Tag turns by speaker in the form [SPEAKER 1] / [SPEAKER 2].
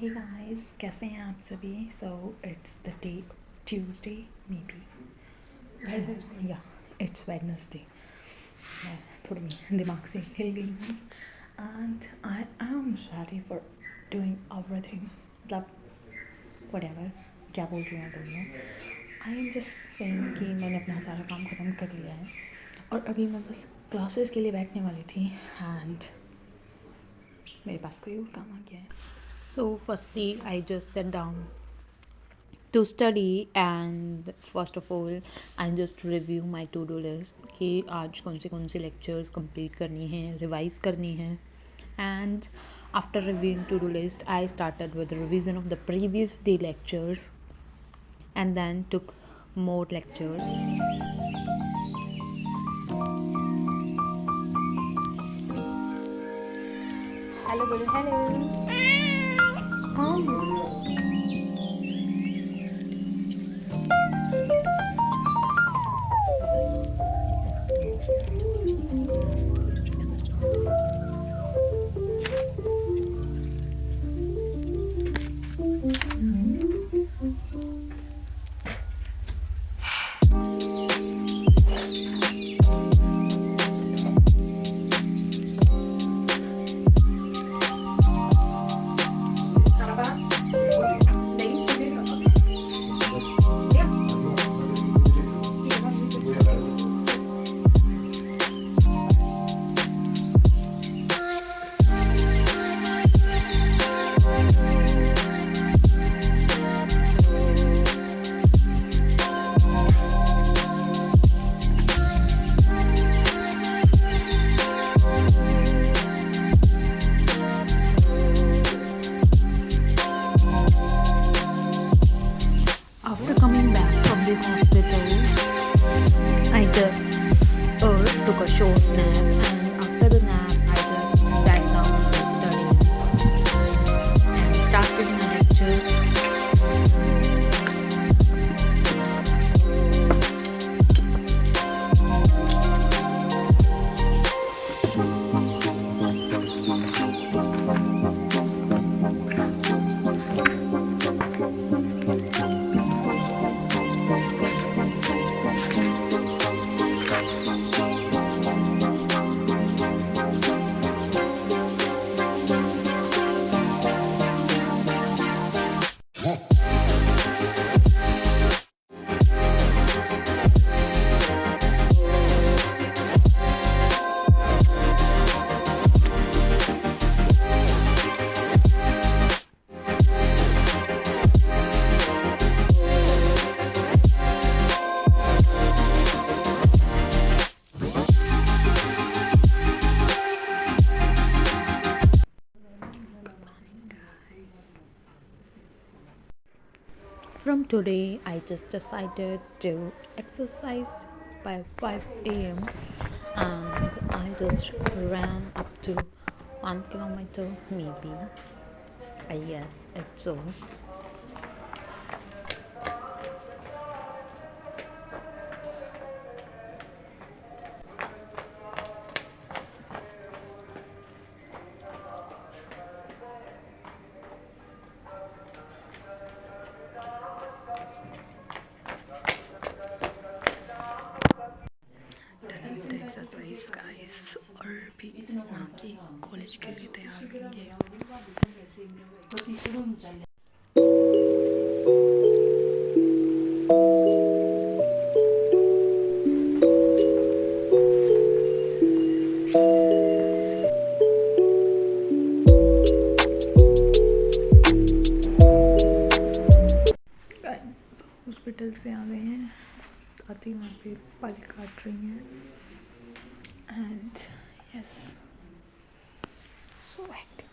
[SPEAKER 1] Hey guys, कैसे हैं आप सभी? So it's the day Tuesday may be या इट्स वेडनेसडे। मैं थोड़ी दिमाग से हिल गई हूँ and I am ready for doing everything. मतलब व्हाटएवर क्या बोल रही हूँ I don't know. I am just saying कि मैंने अपना सारा काम ख़त्म कर लिया है और अभी मैं बस क्लासेस के लिए बैठने वाली थी एंड मेरे पास कोई और काम आ गया है।
[SPEAKER 2] So, firstly, I just sat down to study, and first of all, I just review my to-do list कि आज कौन से lectures complete करनी है, revise करनी है, and after reviewing to-do list, I started with the revision of the previous day lectures, and then took more lectures. Hello, Bolu, hello. After coming back from the hospital, I just took a short nap, and after the nap, I just sat down to study and started my lectures. From today, I just decided to exercise by 5 a.m. and I just ran up to 1 kilometer, maybe. I guess it's so.
[SPEAKER 1] Exercise guys और भी ना कि college के लिए तैयार होंगे। Hospital से आ गए हैं, आती वहाँ पे बाल काट रही हैं एंड यस सो एक्टिव।